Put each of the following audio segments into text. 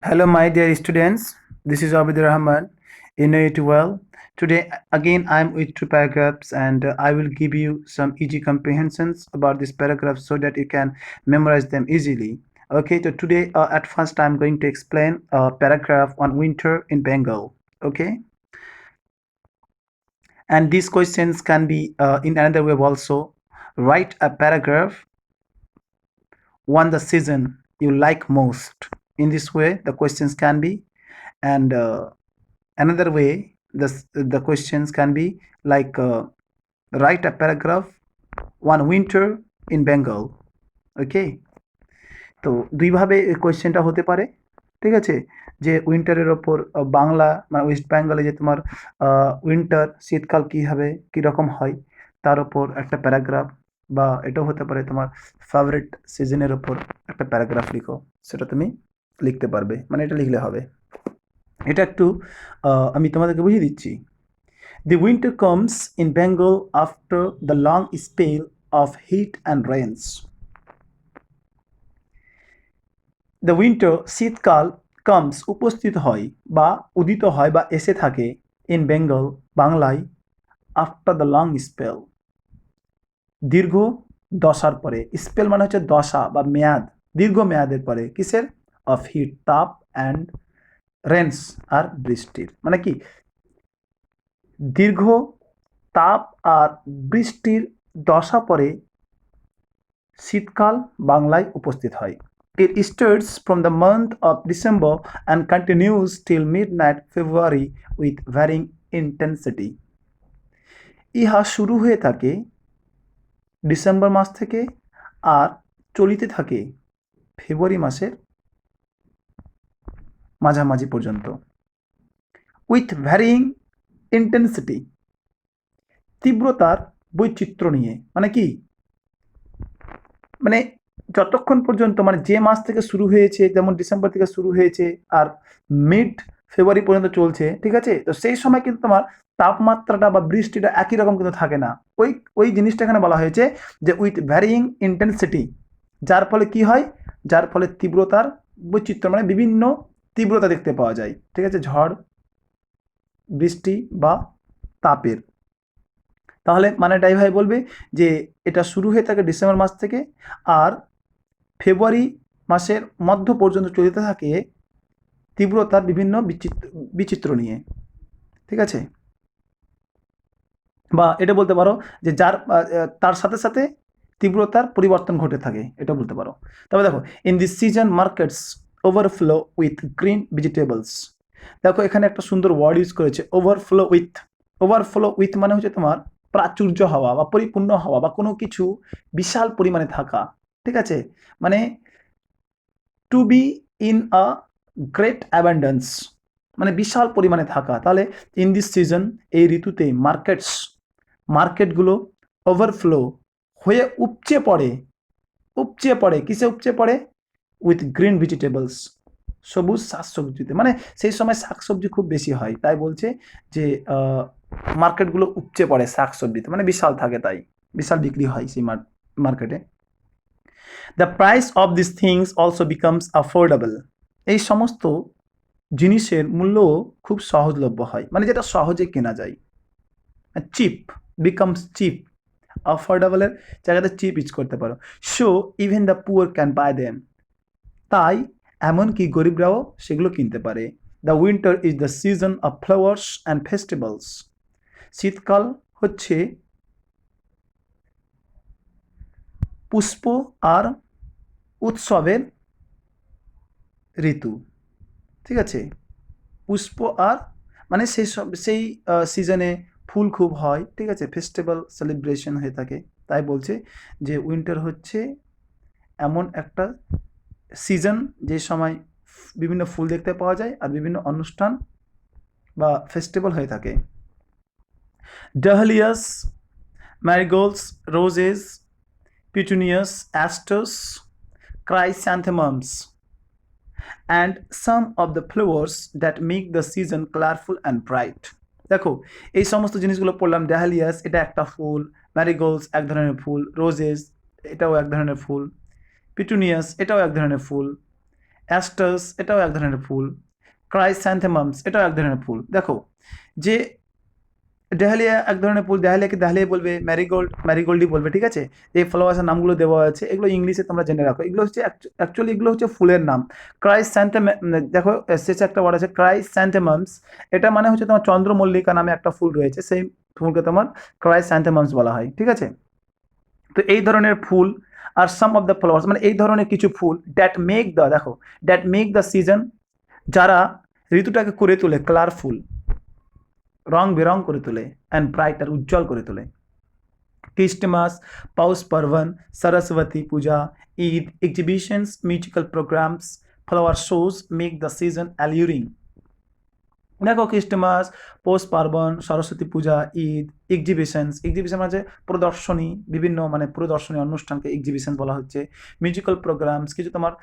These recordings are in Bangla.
Hello, my dear students. This is Abid Rahman. You know it well. Today, again, I'm with two paragraphs, and I will give you some easy comprehensions about this paragraph so that you can memorize them easily. Okay, so today, at first, I'm going to explain a paragraph on winter in Bengal. Okay, and these questions can be in another way also. Write a paragraph on the season you like most. In this way, the questions can be, and another way the questions can be like write a paragraph one winter in Bengal. ওকে, তো দুইভাবে এই কোয়েশ্চেনটা হতে পারে। ঠিক আছে, যে উইন্টারের ওপর বাংলা মানে ওয়েস্ট বেঙ্গলে যে তোমার উইন্টার শীতকাল কীভাবে কীরকম হয় তার ওপর একটা প্যারাগ্রাফ, বা এটাও হতে পারে তোমার ফেভারিট সিজনের ওপর একটা প্যারাগ্রাফ লিখো, সেটা তুমি লিখতে পারবে, মানে এটা লিখলে হবে। এটা একটু আমি তোমাদেরকে বুঝিয়ে দিচ্ছি। The winter comes in Bengal after the long spell of heat and rains. The winter শীতকাল comes উপস্থিত হয় বা উদিত হয় বা এসে থাকে in Bengal বাংলায় after the long spell দীর্ঘ দশার পরে। স্পেল মানে হচ্ছে দশা বা মেয়াদ, দীর্ঘ মেয়াদের পরে কিসের? অফ হিট তাপ অ্যান্ড রেন্স আর বৃষ্টির, মানে কি দীর্ঘ তাপ আর বৃষ্টির দশা পরে শীতকাল বাংলায় উপস্থিত হয়। It starts from the month of December and continues till midnight February with varying intensity. ইহা শুরু হয়ে থাকে ডিসেম্বর মাস থেকে আর চলিতে থাকে ফেব্রুয়ারি মাসের মাঝামাঝি পর্যন্ত। উইথ ভ্যারিং ইন্টেন্সিটি তীব্রতার বৈচিত্র্য নিয়ে, মানে কি মানে যতক্ষণ পর্যন্ত মানে যে মাস থেকে শুরু হয়েছে, যেমন ডিসেম্বর থেকে শুরু হয়েছে আর মিড ফেব্রুয়ারি পর্যন্ত চলছে, ঠিক আছে, তো সেই সময় কিন্তু তোমার তাপমাত্রাটা বা বৃষ্টিটা একই রকম কিন্তু থাকে না। ওই ওই জিনিসটা এখানে বলা হয়েছে যে উইথ ভ্যারিং ইন্টেন্সিটি, যার ফলে কি হয়, যার ফলে তীব্রতার বৈচিত্র্য মানে বিভিন্ন তীব্রতা দেখতে পাওয়া যায়। ঠিক আছে, ঝড় বৃষ্টি বা তাপের। তাহলে মানেটা এইভাবে বলবে যে এটা শুরু হয়ে থাকে ডিসেম্বর মাস থেকে আর ফেব্রুয়ারি মাসের মধ্য পর্যন্ত চলতে থাকে তীব্রতার বিভিন্ন বিচিত্র নিয়ে। ঠিক আছে, বা এটা বলতে পারো যে যার তার সাথে সাথে তীব্রতার পরিবর্তন ঘটে থাকে, এটা বলতে পারো। তবে দেখো, in this season markets overflow with green vegetables. দেখো এখানে একটা সুন্দর ওয়ার্ড ইউজ করেছে, ওভারফ্লো উইথ। ওভারফ্লো উইথ মানে হচ্ছে তোমার প্রাচুর্য হওয়া বা পরিপূর্ণ হওয়া বা কোনো কিছু বিশাল পরিমাণে থাকা। ঠিক আছে, মানে to be in a great abundance, মানে বিশাল পরিমাণে থাকা। তাহলে ইন দিস সিজন এই ঋতুতে মার্কেটগুলো ওভারফ্লো হয়ে উপচে পড়ে কিসে উপচে পড়ে? উইথ গ্রিন ভেজিটেবলস, সবুজ শাকসবজিতে, মানে সেই সময় শাকসবজি খুব বেশি হয়, তাই বলছে যে মার্কেটগুলো উপচে পড়ে শাকসবজিতে, মানে বিশাল থাকে, তাই বিশাল বিক্রি হয় সেই মার্কেটে। The price of this things also becomes affordable. এই সমস্ত জিনিসের মূল্যও খুব সহজলভ্য হয়, মানে যেটা সহজে কেনা যায়। চিপ বিকামস চিপ, অ্যাফোর্ডেবলের জায়গাতে চিপ ইউজ করতে পারো। So even the poor can buy them, তাই এমনকি গরিবরাও সেগুলো কিনতে পারে। The winter is the season of flowers and festivals. শীতকাল হচ্ছে পুষ্প আর উৎসবের ঋতু। ঠিক আছে, পুষ্প আর মানে সেই সিজনে ফুল খুব হয়। ঠিক আছে, ফেস্টিভ্যাল সেলিব্রেশন হয়ে থাকে, তাই বলছে যে উইন্টার হচ্ছে এমন একটা সিজন যে সময় বিভিন্ন ফুল দেখতে পাওয়া যায় আর বিভিন্ন অনুষ্ঠান বা ফেস্টিভ্যাল হয়ে থাকে। Dahlias, ম্যারিগোল্ডস, roses, পিটুনিয়াস, অ্যাস্টাস, ক্রাইস্যান্থেমামস and some of the flowers that make the season colorful and bright. দেখো এই সমস্ত জিনিসগুলো পড়লাম। ডাহালিয়াস এটা একটা ফুল, ম্যারিগোলস এক ধরনের ফুল, রোজেস এটাও এক ধরনের ফুল, পিটুনিয়াস এটাও এক ধরনের ফুল, অ্যাস্টাস এটাও এক ধরনের ফুল, ক্রাইস্যান্থেমামস এটাও এক ধরনের ফুল। দেখো যে ডাহালিয়া এক ধরনের ফুল, ডাহালিয়াকে ডাহালিয়া বলবে, ম্যারিগোল্ড ম্যারিগোল্ডই বলবে, ঠিক আছে। এই ফ্লাওয়ার্সের নামগুলো দেওয়া আছে, এগুলো ইংলিশে তোমরা জেনে রাখো। এগুলো হচ্ছে অ্যাকচুয়ালি এগুলো হচ্ছে ফুলের নাম। দেখো শেষে একটা ওয়ার্ড আছে ক্রাইস্যান্থেমামস, এটা মানে হচ্ছে তোমার চন্দ্রমল্লিকা নামে একটা ফুল রয়েছে, সেই ফুলকে তোমার ক্রাইস্যান্থেমামস বলা হয়, ঠিক আছে। তো এই ধরনের ফুল আর সাম অফ দ্য ফ্লাওয়ার্স, মানে এই ধরনের কিছু ফুল দ্যাট মেক দ্য সিজন, যারা ঋতুটাকে করে তোলে কালারফুল, রং বেরং করে তোলে, অ্যান্ড ব্রাইট আর উজ্জ্বল করে তোলে। Christmas, Poush Parbon, Saraswati Puja, Eid, exhibitions, musical programs, flower shows make the season alluring. দেখো ক্রিস্টমাস, পৌষ পার্বণ, সরস্বতী পূজা, ঈদ, এক্সিবিশন মানে প্রদর্শনী, বিভিন্ন মানে প্রদর্শনী অনুষ্ঠানকে এক্সিবিশন বলা হচ্ছে। মিউজিক্যাল প্রোগ্রামস, কিছু তোমার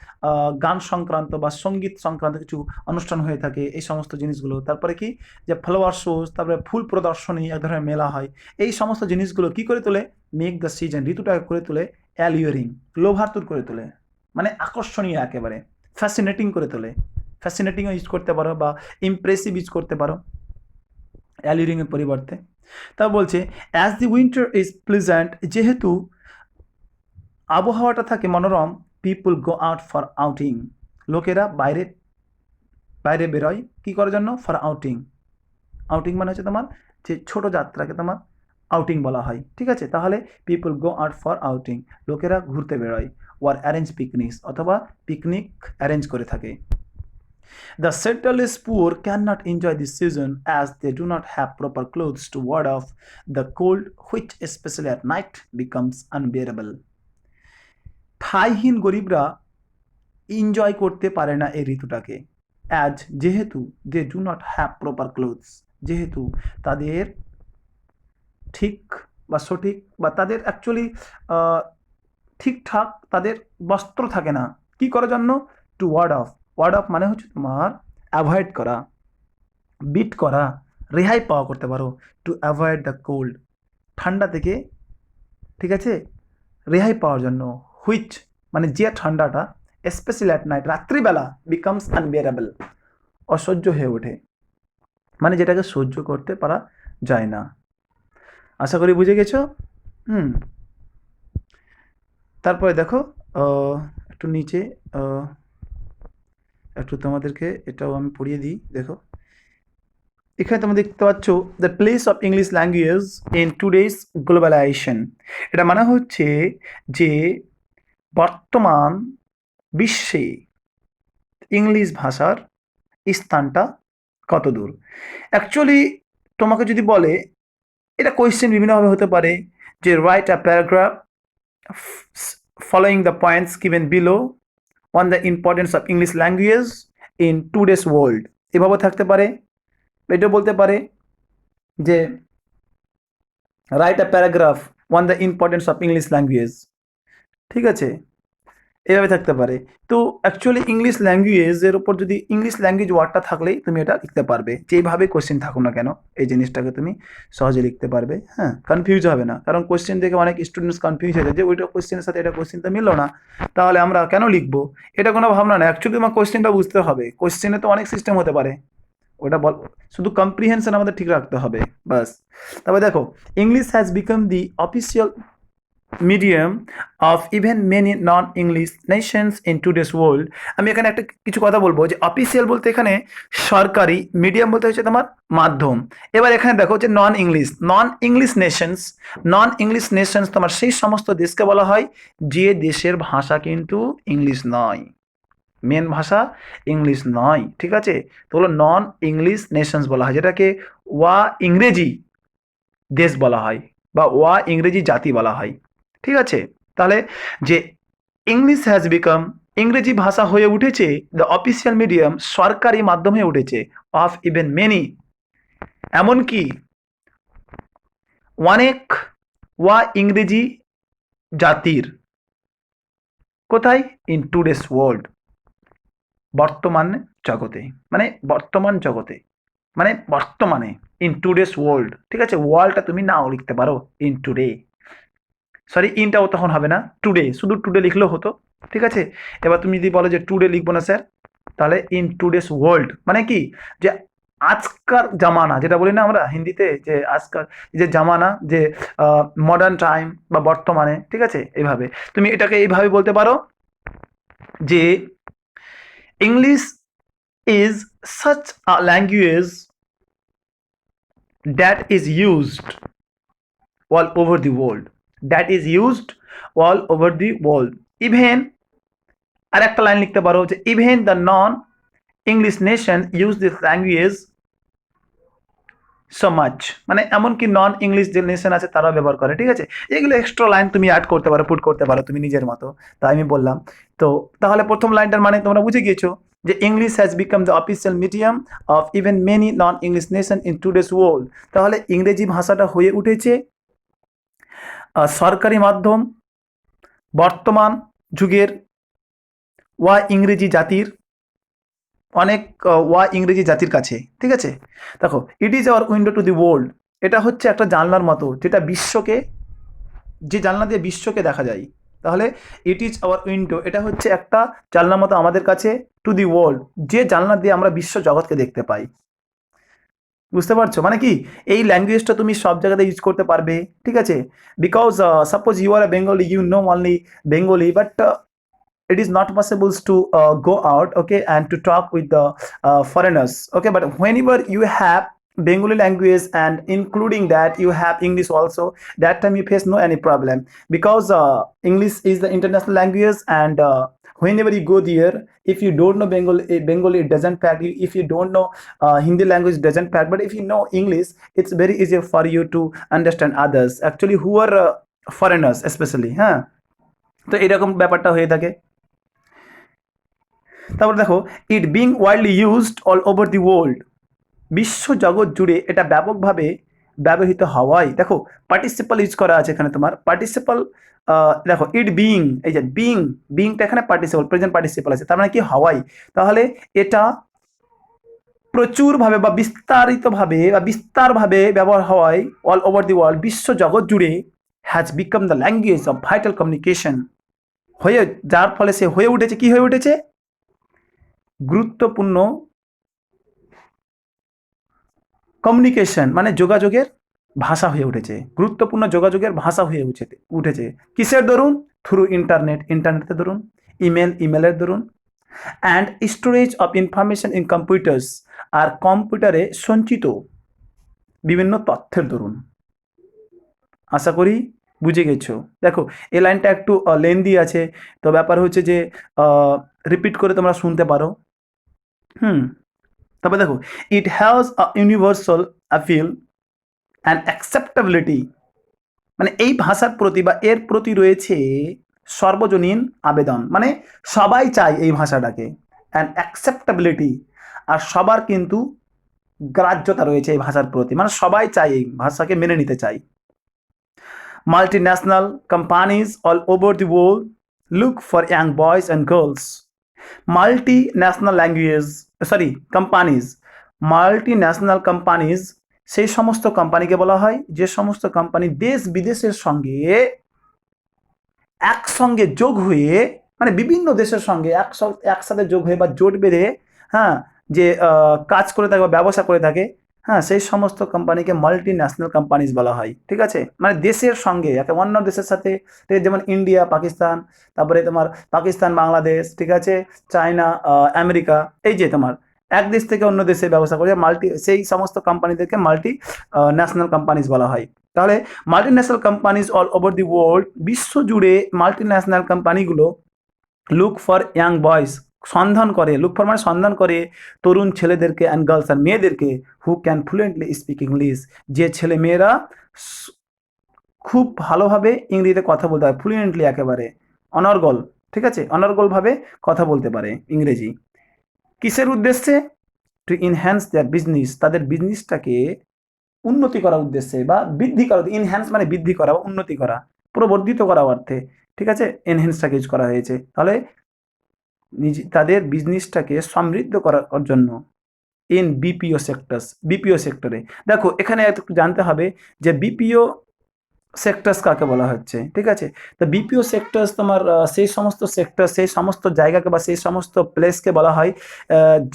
গান সংক্রান্ত বা সঙ্গীত সংক্রান্ত কিছু অনুষ্ঠান হয়ে থাকে, এই সমস্ত জিনিসগুলো। তারপরে কি যে ফ্লাওয়ার শোজ, তারপরে ফুল প্রদর্শনী, এক ধরনের মেলা হয়। এই সমস্ত জিনিসগুলো কি করে তোলে, মেক দ্য সিজন, ঋতুটাকে করে তোলে অ্যালিউরিং, লোভাতুর করে তোলে, মানে আকর্ষণীয়, একেবারে ফ্যাসিনেটিং করে তোলে। ফ্যাসিনেটিংও ইউজ করতে পারো বা ইমপ্রেসিভ ইউজ করতে পারো অ্যালিউরিংয়ের পরিবর্তে। তা বলছে as the winter is pleasant, যেহেতু আবহাওয়াটা থাকে মনোরম, পিপুল গো আউট ফর আউটিং, লোকেরা বাইরে বাইরে বেরোয় কী করার জন্য, ফর আউটিং। আউটিং মানে হচ্ছে তোমার যে ছোটো যাত্রাকে তোমার আউটিং বলা হয়, ঠিক আছে। তাহলে পিপুল গো আউট ফর আউটিং, লোকেরা ঘুরতে বেরোয়। ওয়ার অ্যারেঞ্জ পিকনিকস, অথবা পিকনিক অ্যারেঞ্জ করে থাকে। The settlers poor cannot enjoy this season as they do not have proper clothes to ward off the cold, which especially at night becomes unbearable. ঠাইহীন গরিবরা এনজয় করতে পারে না এই ঋতুটাকে, অ্যাজ যেহেতু, they do not have proper clothes, যেহেতু তাদের ঠিক বা সঠিক বা তাদের অ্যাকচুয়ালি ঠিকঠাক তাদের বস্ত্র থাকে না, কি করার জন্য, টু ওয়ার্ড অফ মানে হচ্ছে তোমার অ্যাভয়েড করা, বিট করা, রেহাই পাওয়া করতে পারো। টু অ্যাভয়েড দ্য কোল্ড, ঠান্ডা থেকে, ঠিক আছে, রেহাই পাওয়ার জন্য। হুইচ মানে যে ঠান্ডাটা, স্পেশালি অ্যাট নাইট, রাত্রিবেলা, বিকামস আনবিয়ারেবল, অসহ্য হয়ে ওঠে, মানে যেটাকে সহ্য করতে পারা যায় না। আশা করি বুঝে গেছো। তারপরে দেখো একটু নিচে একটু তোমাদেরকে এটাও আমি পড়িয়ে দিই। দেখো এখানে তোমরা দেখতে পাচ্ছ the place of English language in today's globalization. এটা মানে হচ্ছে যে বর্তমান বিশ্বে ইংলিশ ভাষার স্থানটা কত দূর। অ্যাকচুয়ালি তোমাকে যদি বলে, এটা কোয়েশ্চেন বিভিন্নভাবে হতে পারে, যে write a paragraph following the points given below on the importance of English language in today's world, এভাবে থাকতে পারে। এটা বলতে পারে যে write a paragraph on the importance of English language, ঠিক আছে, এভাবে থাকতে পারে। তো অ্যাকচুয়ালি ইংলিশ ল্যাঙ্গুয়েজের ওপর যদি ইংলিশ ল্যাঙ্গুয়েজ ওয়ার্ডটা থাকলেই তুমি এটা লিখতে পারবে, যেইভাবে কোয়েশ্চেন থাকুক না কেন, এই জিনিসটাকে তুমি সহজে লিখতে পারবে। হ্যাঁ, কনফিউজ হবে না, কারণ কোয়েশ্চেন দেখে অনেক স্টুডেন্টস কনফিউজ হয়ে যায় যে ওইটা কোয়েশ্চেনের সাথে এটা কোয়েশ্চেনটা মিললো না, তাহলে আমরা কেন লিখবো, এটা কোনো ভাবনা না। অ্যাকচুয়ালি তোমার কোয়েশ্চেনটা বুঝতে হবে, কোয়েশ্চেনে তো অনেক সিস্টেম হতে পারে, ওটা বল, শুধু কম্প্রিহেনশন আমাদের ঠিক রাখতে হবে, বাস। তবে দেখো English has become the official medium of even many non English Nations in today's world. আমি এখানে একটা কিছু কথা বলবো, যে অফিসিয়াল বলতে এখানে সরকারি, মিডিয়াম বলতে হচ্ছে তোমার মাধ্যম। এবার এখানে দেখো যে নন ইংলিশ নেশনস তোমার সেই সমস্ত দেশকে বলা হয় যে দেশের ভাষা কিন্তু ইংলিশ নয়, মেন ভাষা ইংলিশ নয়, ঠিক আছে। তো হলো নন ইংলিশ নেশনস বলা হয়, যেটাকে ওয়া ইংরেজি দেশ বলা হয় বা ওয়া ইংরেজি জাতি বলা হয়, ঠিক আছে। তাহলে যে ইংলিশ হ্যাজ বিকাম, ইংরেজি ভাষা হয়ে উঠেছে দ্য অফিসিয়াল মিডিয়াম, সরকারি মাধ্যম হয়ে উঠেছে, অফ ইভেন মেনি, এমনকি অনেক ওয়া ইংরেজি জাতির, কোথায়, ইন টুডেস ওয়ার্ল্ড, বর্তমান জগতে, মানে বর্তমান জগতে, মানে বর্তমানে, ইন টুডেস ওয়ার্ল্ড, ঠিক আছে। ওয়ার্ল্ডটা তুমি নাও লিখতে পারো, ইন টুডে, সরি ইনটাও তখন হবে না, টুডে, শুধু টুডে লিখলেও হতো, ঠিক আছে। এবার তুমি যদি বলো যে টুডে লিখবো না স্যার, তাহলে ইন টুডেস ওয়ার্ল্ড, মানে কি যে আজকার জামানা, যেটা বলি না আমরা হিন্দিতে যে আজকাল যে জামানা, যে মডার্ন টাইম বা বর্তমানে, ঠিক আছে। এইভাবে তুমি এটাকে এইভাবে বলতে পারো যে English is such a language that is used all over the world, that is used all over the world, even আর একটা লাইন লিখতে পারো যে even the non English nation use this language so much, মানে এমনকি নন ইংলিশ যে নেশন আছে তারাও ব্যবহার করে, ঠিক আছে। এগুলো এক্সট্রা লাইন তুমি অ্যাড করতে পারো, পুট করতে পারো তুমি নিজের মতো, তাই আমি বললাম। তো তাহলে প্রথম লাইনটার মানে তোমরা বুঝে গিয়েছো যে English has become the official medium of even many non English nation in today's world. তাহলে ইংরেজি ভাষাটা হয়ে উঠেছে সরকারি মাধ্যম বর্তমান যুগের ওয়া ইংরেজি জাতির, অনেক ওয়া ইংরেজি জাতির কাছে, ঠিক আছে। দেখো it is our window to the world, এটা হচ্ছে একটা জানলার মতো, যেটা বিশ্বকে, যে জানলা দিয়ে বিশ্বকে দেখা যায়। তাহলে ইট ইজ আওয়ার উইন্ডো, এটা হচ্ছে একটা জানলার মতো আমাদের কাছে, টু দি ওয়ার্ল্ড, যে জানলা দিয়ে আমরা বিশ্ব জগৎকে দেখতে পাই। বুঝতে পারছো মানে কি, এই ল্যাঙ্গুয়েজটা তুমি সব জায়গাতে ইউজ করতে পারবে, ঠিক আছে। Because suppose you are a Bengali, you know only Bengali, but it is not possible to go out, okay, and to talk with the foreigners, okay. But whenever you have Bengali language and including that you have English also, that time you face no any problem, because English is the international language, and whenever you go there, if you don't know Bengali it doesn't pack you, if you don't know Hindi language it doesn't pack, but if you know English it's very easy for you to understand others actually who are foreigners especially, হ্যাঁ। তো এরকম ব্যাপারটা হয়ে থাকে। তারপর দেখো it being widely used all over the world, বিশ্ব জগৎ জুড়ে এটা ব্যাপকভাবে ব্যবহৃত হওয়ায়, দেখো পার্টিসিপাল ইউজ করা আছে এখানে, তোমার পার্টিসিপাল, দেখো ইট বিং, এই যে বিংটা এখানে পার্টিসিপাল, প্রেজেন্ট পার্টিসিপাল আছে, তার মানে কি হওয়াই। তাহলে এটা প্রচুরভাবে বা বিস্তারিতভাবে বা বিস্তারভাবে ব্যবহার হওয়ায় অল ওভার দি ওয়ার্ল্ড, বিশ্ব জগৎ জুড়ে, has become the language of vital communication, হয়ে, যার ফলে সে হয়ে উঠেছে, কি হয়ে উঠেছে, গুরুত্বপূর্ণ কমিউনিকেশন মানে যোগাযোগের ভাষা হয়ে উঠেছে, গুরুত্বপূর্ণ যোগাযোগের ভাষা হয়ে উঠেছে কিসের দরুন, থ্রু ইন্টারনেটের দরুন, ইমেলের দরুন, and storage of information in computers, আর কম্পিউটারে সঞ্চিত বিভিন্ন তথ্যের দরুন। আশা করি বুঝে গেছো। দেখো এই লাইনটা একটু লেন্দি আছে, তো ব্যাপার হচ্ছে যে রিপিট করে তোমরা শুনতে পারো। তারপর দেখো it has a universal appeal and acceptability, মানে এই ভাষার প্রতি বা এর প্রতি রয়েছে সর্বজনীন আবেদন, মানে সবাই চায় এই ভাষাটাকে, অ্যান্ড অ্যাকসেপ্টেবিলিটি, আর সবার কিন্তু গ্রাহ্যতা রয়েছে এই ভাষার প্রতি, মানে সবাই চায় এই ভাষাকে মেনে নিতে চায়। Multinational companies all over the world look for young boys and girls, multinational multinational companies সেই সমস্ত কোম্পানিকে বলা হয় যে সমস্ত কোম্পানি দেশ বিদেশের সঙ্গে একসঙ্গে যোগ হয়ে, মানে বিভিন্ন দেশের সঙ্গে একসাথে যোগ হয়ে বা জোট বেঁধে, হ্যাঁ, যে কাজ করে থাকে বা ব্যবসা করে থাকে, হ্যাঁ, সেই সমস্ত কোম্পানিকে মাল্টি ন্যাশনাল কোম্পানিজ বলা হয়, ঠিক আছে। মানে দেশের সঙ্গে একটা অন্য দেশের সাথে, যেমন ইন্ডিয়া পাকিস্তান, তারপরে তোমার পাকিস্তান বাংলাদেশ, ঠিক আছে, চায়না আমেরিকা, এই যে তোমার এক দেশ থেকে অন্য দেশে ব্যবসা করে সেই সমস্ত কোম্পানিদেরকে মাল্টি ন্যাশনাল কোম্পানিজ বলা হয়। তাহলে multinational companies all over the world, বিশ্ব জুড়ে মাল্টিন্যাশনাল কোম্পানিগুলো look for young boys, look for মানে সন্ধান করে তরুণ ছেলেদেরকে, অ্যান্ড গার্লস আর মেয়েদেরকে, who can fluently speak English, যে ছেলে মেয়েরা খুব ভালোভাবে ইংরেজিতে কথা বলতে পারে, ফ্লুয়েন্টলি একেবারে অনর্গল, ঠিক আছে, অনর্গলভাবে কথা বলতে পারে ইংরেজি। কিসের উদ্দেশ্যে, টু এনহ্যান্স দেয়ার বিজনেস, তাদের বিজনেসটাকে উন্নতি করার উদ্দেশ্যে বা বৃদ্ধি করা, ইনহ্যান্স মানে বৃদ্ধি করা বা উন্নতি করা, প্রবর্ধিত করা অর্থে, ঠিক আছে, এনহ্যান্সটাকে ইউজ করা হয়েছে। তাহলে তাদের বিজনেসটাকে সমৃদ্ধ করার জন্য ইন বিপিও সেক্টরে। দেখো এখানে একটু জানতে হবে যে বিপিও সেক্টরস কাকে বলা হচ্ছে, ঠিক আছে? তো বিপিও সেক্টরস তোমার সেই সমস্ত সেক্টর, সেই সমস্ত জায়গাকে বা সেই সমস্ত প্লেসকে বলা হয়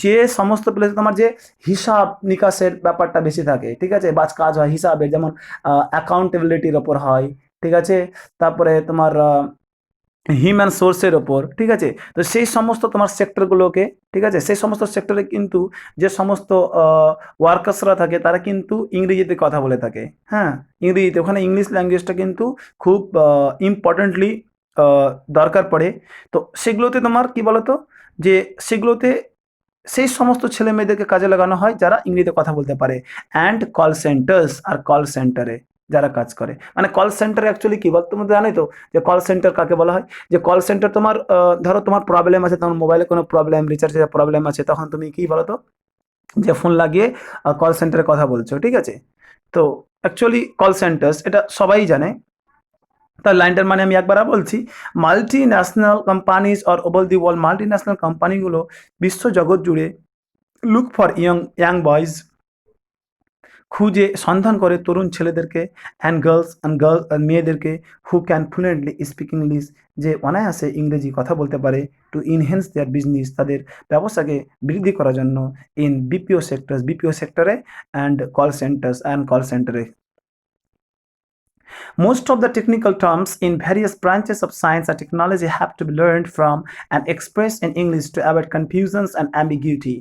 যে সমস্ত প্লেসে তোমার যে হিসাব নিকাশের ব্যাপারটা বেশি থাকে, ঠিক আছে? বা কাজ হয় হিসাবে, যেমন অ্যাকাউন্টেবিলিটির ওপর হয়, ঠিক আছে? তারপরে তোমার হিউম্যান সোর্সের ওপর, ঠিক আছে? তো সেই সমস্ত তোমার সেক্টরগুলোকে, ঠিক আছে, সেই সমস্ত সেক্টরে কিন্তু যে সমস্ত ওয়ার্কার্সরা থাকে তারা কিন্তু ইংরেজিতে কথা বলে থাকে। হ্যাঁ, ইংরেজিতে, ওখানে ইংলিশ ল্যাঙ্গুয়েজটা কিন্তু খুব ইম্পর্টেন্টলি দরকার পড়ে। তো সেগুলোতে তোমার কি বলতো, যে সেগুলোতে সেই সমস্ত ছেলে মেয়েদেরকে কাজে লাগানো হয় যারা ইংরেজিতে কথা বলতে পারে। অ্যান্ড কল সেন্টার্স, আর কল সেন্টারে যারা কাজ করে, মানে কল সেন্টার অ্যাকচুয়ালি কি বলতো, তোমরা জানোই তো যে কল সেন্টার কাকে বলা হয়। যে কল সেন্টার তোমার ধরো তোমার প্রবলেম আছে, তোমার মোবাইলে কোনো প্রবলেম, রিচার্জের প্রবলেম আছে, তখন তুমি কি বলো তো, যে ফোন লাগিয়ে কল সেন্টারে কথা বলছো, ঠিক আছে? তো অ্যাকচুয়ালি কল সেন্টার্স এটা সবাই জানে। তার লাইনটার মানে আমি একবার আর বলছি, multi national companies or over the world, multi national কোম্পানিগুলো বিশ্ব জগৎ জুড়ে লুক ফর ইয়াং বয়েজ, খুঁজে সন্ধান করে তরুণ ছেলেদেরকে, অ্যান্ড গার্লস মেয়েদেরকে, who can fluently speak English, যে অনায়াসে ইংরেজি কথা বলতে পারে, টু ইনহেন্স দেয়ার বিজনেস, তাদের ব্যবসাকে বৃদ্ধি করার জন্য, ইন বিপিও সেক্টর, বিপিও সেক্টরে, অ্যান্ড কল সেন্টারে। Most of the technical terms in various branches of science and technology have to be learned from and expressed in English to avoid confusions and ambiguity.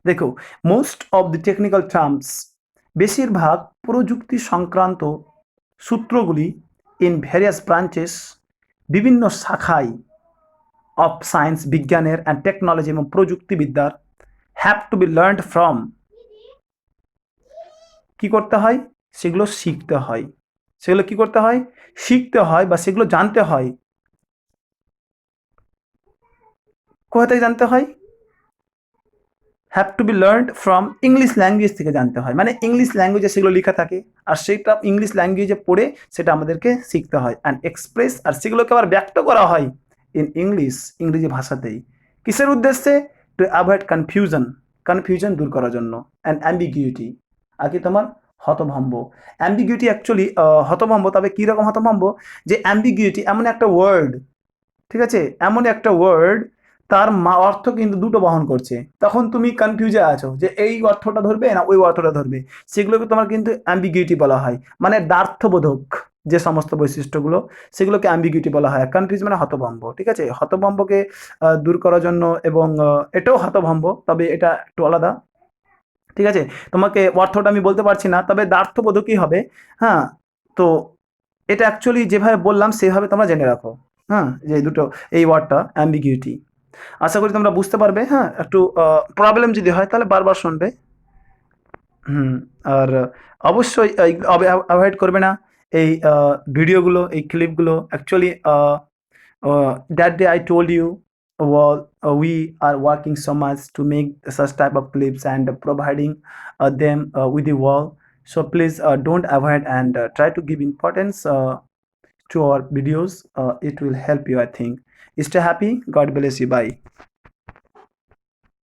দেখো, most of the technical terms, বেশিরভাগ প্রযুক্তি সংক্রান্ত সূত্রগুলি, ইন ভ্যারিয়াস ব্রাঞ্চেস, বিভিন্ন শাখায়, অফ সায়েন্স, বিজ্ঞানের, অ্যান্ড টেকনোলজি এবং প্রযুক্তিবিদ্যার, have to be learned from, কি করতে হয়, সেগুলো শিখতে হয়। সেগুলো কি করতে হয়, শিখতে হয়, বা সেগুলো জানতে হয়। কোথা থেকে জানতে হয়, have to be learned from English language থেকে জানতে হয়, মানে ইংলিশ ল্যাঙ্গুয়েজে সেগুলো লেখা থাকে, আর সেইটা ইংলিশ ল্যাঙ্গুয়েজে পড়ে সেটা আমাদেরকে শিখতে হয়। অ্যান্ড এক্সপ্রেস, আর সেগুলোকে আবার ব্যক্ত করা হয় ইন ইংলিশ, ইংরেজি ভাষাতেই। কিসের উদ্দেশ্যে, টু অ্যাভয়েড কনফিউশন, কনফিউশন দূর করার জন্য, অ্যান্ড অ্যাম্বিগিউটি, আর কি তোমার হতভম্ব। অ্যাম্বিগিউটি অ্যাকচুয়ালি হতভম্ব, তবে কীরকম হতভম্ব, যে অ্যাম্বিগিউটি এমন একটা ওয়ার্ড, ঠিক আছে, এমন একটা ওয়ার্ড, তার অর্থ কিন্তু দুটো বহন করছে, তখন তুমি কনফিউজে আছো যে এই অর্থটা ধরবে না ওই অর্থটা ধরবে, সেগুলোকে তোমার কিন্তু অ্যাম্বিগিউটি বলা হয়, মানে দ্ব্যর্থবোধক যে সমস্ত বৈশিষ্ট্যগুলো, সেগুলোকে অ্যাম্বিগিউটি বলা হয়। কনফিউজ মানে হতভম্ব, ঠিক আছে? হতভম্বকে দূর করার জন্য, এবং এটাও হতভম্ব, তবে এটা একটু আলাদা, ঠিক আছে? তোমাকে অর্থটা আমি বলতে পারছি না, তবে দ্ব্যর্থবোধকই হবে। হ্যাঁ, তো এটা অ্যাকচুয়ালি যেভাবে বললাম সেভাবে তোমরা জেনে রাখো। হ্যাঁ, যে এই দুটো, এই ওয়ার্ডটা অ্যাম্বিগিউটি, আশা করি তোমরা বুঝতে পারবে। হ্যাঁ, একটু প্রবলেম যদি হয় তাহলে বারবার শুনবে। হুম, আর অবশ্যই অ্যাভয়েড করবে না এই ভিডিওগুলো, এই ক্লিপগুলো। Actually that day I told you, well, we are working so much to make such type of clips and providing them with the world. So please don't avoid, and try to give importance to our videos. It will help you, I think. Stay happy. God bless you. Bye.